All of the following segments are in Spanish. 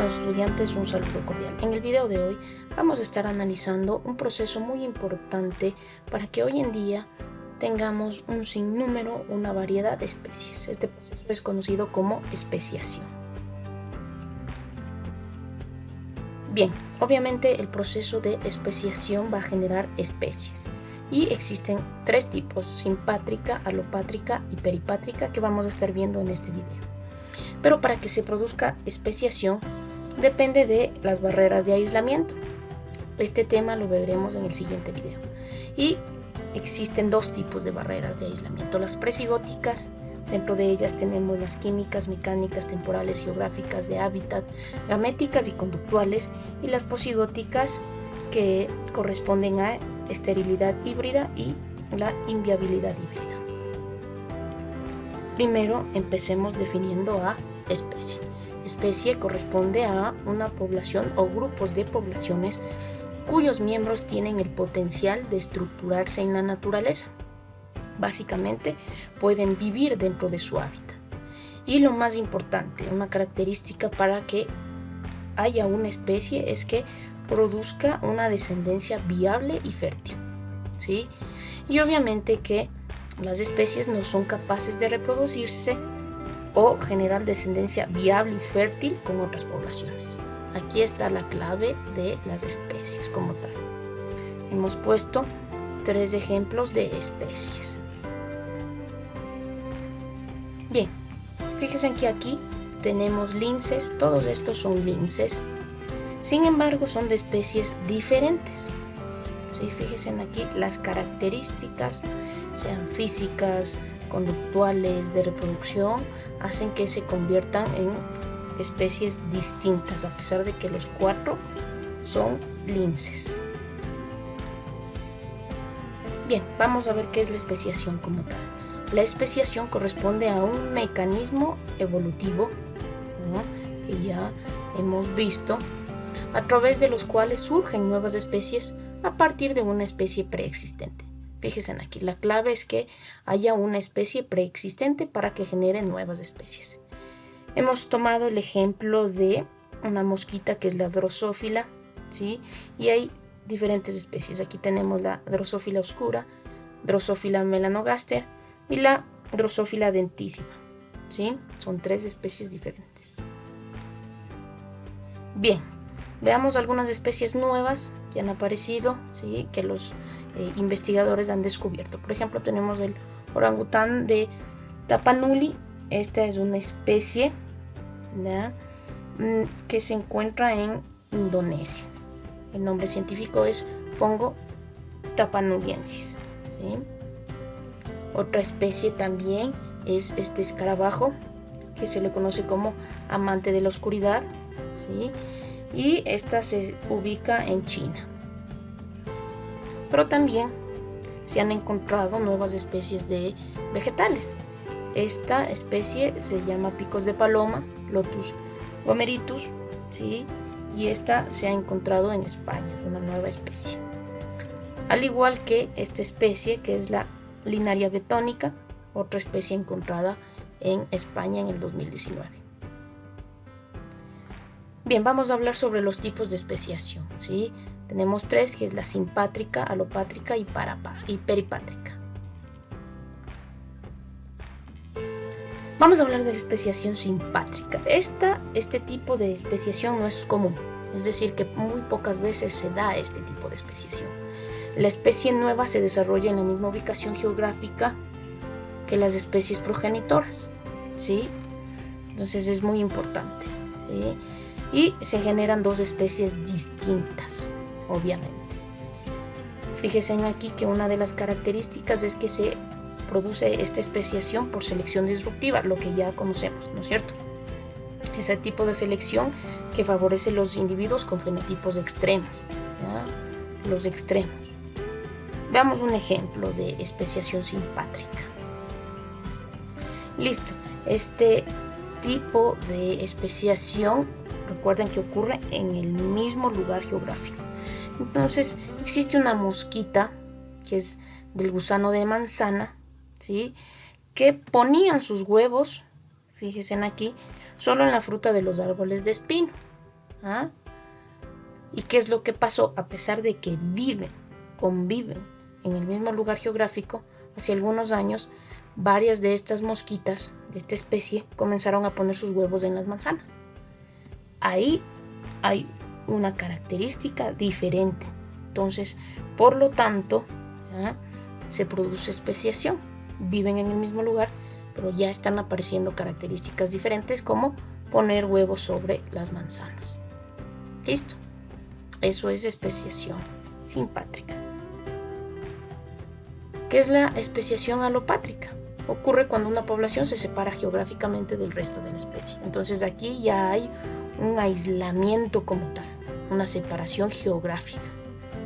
estimados estudiantes, un saludo cordial. En el video de hoy vamos a estar analizando un proceso muy importante para que hoy en día tengamos un sinnúmero, una variedad de especies. Este proceso es conocido como especiación. Bien, obviamente el proceso de especiación va a generar especies y existen tres tipos: simpátrica, alopátrica y peripátrica, que vamos a estar viendo en este video. Pero para que se produzca especiación depende de las barreras de aislamiento. Este tema lo veremos en el siguiente video. Y existen dos tipos de barreras de aislamiento: las presigóticas. Dentro de ellas tenemos las químicas, mecánicas, temporales, geográficas, de hábitat, gaméticas y conductuales, y las posigóticas, que corresponden a esterilidad híbrida y la inviabilidad híbrida. Primero empecemos definiendo a especie. Especie corresponde a una población o grupos de poblaciones cuyos miembros tienen el potencial de estructurarse en la naturaleza. Básicamente pueden vivir dentro de su hábitat. Y lo más importante, una característica para que haya una especie es que produzca una descendencia viable y fértil, ¿sí? Y obviamente que las especies no son capaces de reproducirse o generar descendencia viable y fértil con otras poblaciones. Aquí está la clave de las especies como tal. Hemos puesto tres ejemplos de especies. Bien, fíjense que aquí tenemos linces, todos estos son linces. Sin embargo, son de especies diferentes. ¿Sí? Fíjense aquí las características, sean físicas, conductuales, de reproducción, hacen que se conviertan en especies distintas, a pesar de que los cuatro son linces. Bien, vamos a ver qué es la especiación como tal. La especiación corresponde a un mecanismo evolutivo, ¿no?, que ya hemos visto, a través de los cuales surgen nuevas especies a partir de una especie preexistente. Fíjense aquí, la clave es que haya una especie preexistente para que genere nuevas especies. Hemos tomado el ejemplo de una mosquita que es la Drosophila, ¿sí? Y hay diferentes especies. Aquí tenemos la Drosophila oscura, Drosophila melanogaster y la Drosophila dentissima, ¿sí? Son tres especies diferentes. Bien, veamos algunas especies nuevas que han aparecido, ¿sí?, que los investigadores han descubierto. Por ejemplo, tenemos el orangután de Tapanuli. Esta es una especie, ¿ya?, que se encuentra en Indonesia. El nombre científico es Pongo tapanuliensis, ¿sí? Otra especie también es este escarabajo, que se le conoce como amante de la oscuridad, ¿sí? Y esta se ubica en China. Pero también se han encontrado nuevas especies de vegetales. Esta especie se llama picos de paloma, Lotus gomeritus, ¿sí? Y esta se ha encontrado en España, es una nueva especie. Al igual que esta especie, que es la Linaria betónica, otra especie encontrada en España en el 2019. Bien, vamos a hablar sobre los tipos de especiación, ¿sí? Tenemos tres, que es la simpátrica, alopátrica y peripátrica. Vamos a hablar de la especiación simpátrica. Este tipo de especiación no es común, es decir, que muy pocas veces se da este tipo de especiación. La especie nueva se desarrolla en la misma ubicación geográfica que las especies progenitoras, ¿sí? Entonces es muy importante, ¿sí? Y se generan dos especies distintas, obviamente. Fíjense aquí que una de las características es que se produce esta especiación por selección disruptiva, lo que ya conocemos, ¿no es cierto? Ese tipo de selección que favorece los individuos con fenotipos extremos, ¿ya? Los extremos. Veamos un ejemplo de especiación simpátrica. Listo. Este tipo de especiación, recuerden que ocurre en el mismo lugar geográfico. Entonces, existe una mosquita que es del gusano de manzana, ¿sí?, que ponían sus huevos, fíjense aquí, solo en la fruta de los árboles de espino. ¿Ah? ¿Y qué es lo que pasó? A pesar de que conviven en el mismo lugar geográfico, hace algunos años, varias de estas mosquitas de esta especie comenzaron a poner sus huevos en las manzanas. Ahí hay una característica diferente. Entonces, por lo tanto, ¿ya? Se produce especiación. Viven en el mismo lugar, pero ya están apareciendo características diferentes como poner huevos sobre las manzanas. ¿Listo? Eso es especiación simpátrica. ¿Qué es la especiación alopátrica? Ocurre cuando una población se separa geográficamente del resto de la especie. Entonces aquí ya hay un aislamiento como tal, una separación geográfica,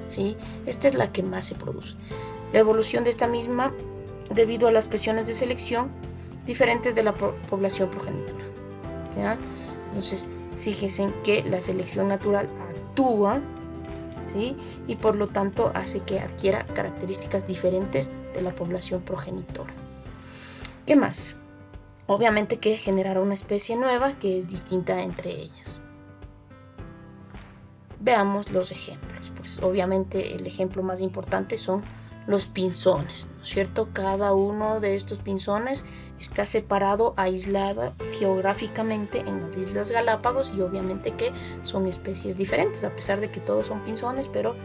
¿sí? Esta es la que más se produce. La evolución de esta misma debido a las presiones de selección diferentes de la población progenitora, ¿ya? Entonces, fíjense en que la selección natural actúa, ¿sí? Y por lo tanto hace que adquiera características diferentes de la población progenitora. ¿Qué más? Obviamente que generará una especie nueva que es distinta entre ellas. Veamos los ejemplos. Pues obviamente el ejemplo más importante son los pinzones, ¿no es cierto? Cada uno de estos pinzones está separado, aislado geográficamente en las Islas Galápagos, y obviamente que son especies diferentes, a pesar de que todos son pinzones, pero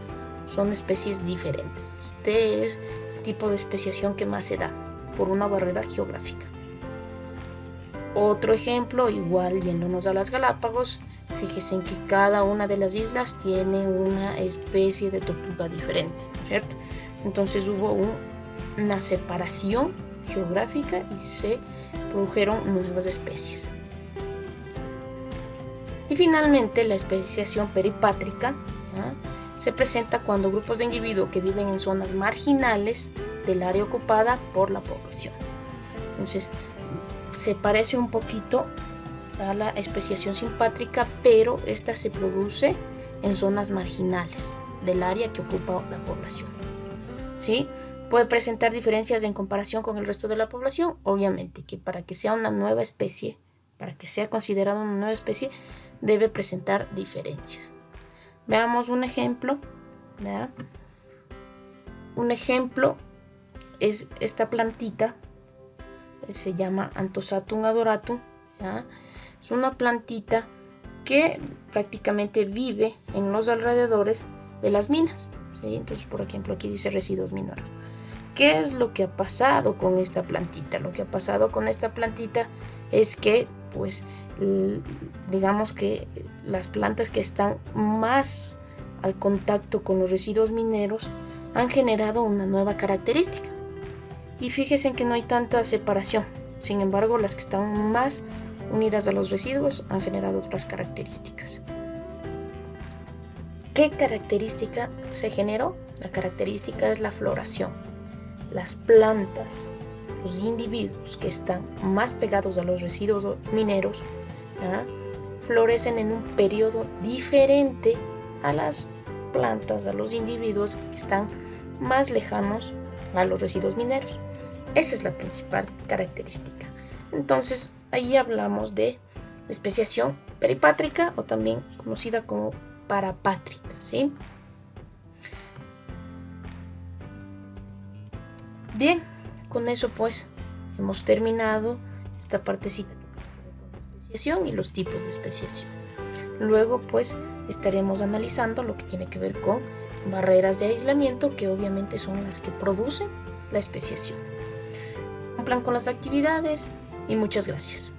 son especies diferentes. Este es el tipo de especiación que más se da por una barrera geográfica. Otro ejemplo, igual yéndonos a las Galápagos, fíjense en que cada una de las islas tiene una especie de tortuga diferente, ¿cierto? Entonces hubo una separación geográfica y se produjeron nuevas especies. Y finalmente la especiación peripátrica, ¿ya? Se presenta cuando grupos de individuos que viven en zonas marginales del área ocupada por la población. Entonces se parece un poquito a la especiación simpátrica, pero esta se produce en zonas marginales del área que ocupa la población, ¿sí? Puede presentar diferencias en comparación con el resto de la población. Obviamente que para que sea una nueva especie, para que sea considerada una nueva especie, debe presentar diferencias. Veamos un ejemplo, ¿ya? Un ejemplo es esta plantita, se llama Anthosatum adoratum, ¿ya? Es una plantita que prácticamente vive en los alrededores de las minas, ¿sí? Entonces, por ejemplo, aquí dice residuos mineros. ¿Qué es lo que ha pasado con esta plantita? Lo que ha pasado con esta plantita es que, pues, digamos que las plantas que están más al contacto con los residuos mineros han generado una nueva característica. Y fíjense que no hay tanta separación. Sin embargo, las que están más unidas a los residuos han generado otras características. ¿Qué característica se generó? La característica es la floración. Las plantas, los individuos que están más pegados a los residuos mineros, ¿ya? Florecen en un periodo diferente a las plantas, a los individuos que están más lejanos a los residuos mineros. Esa es la principal característica. Entonces, ahí hablamos de especiación peripátrica, o también conocida como parapátrica, ¿sí? Bien, con eso pues hemos terminado esta partecita que tiene que ver con la especiación y los tipos de especiación. Luego pues estaremos analizando lo que tiene que ver con barreras de aislamiento, que obviamente son las que producen la especiación. Cumplan con las actividades y muchas gracias.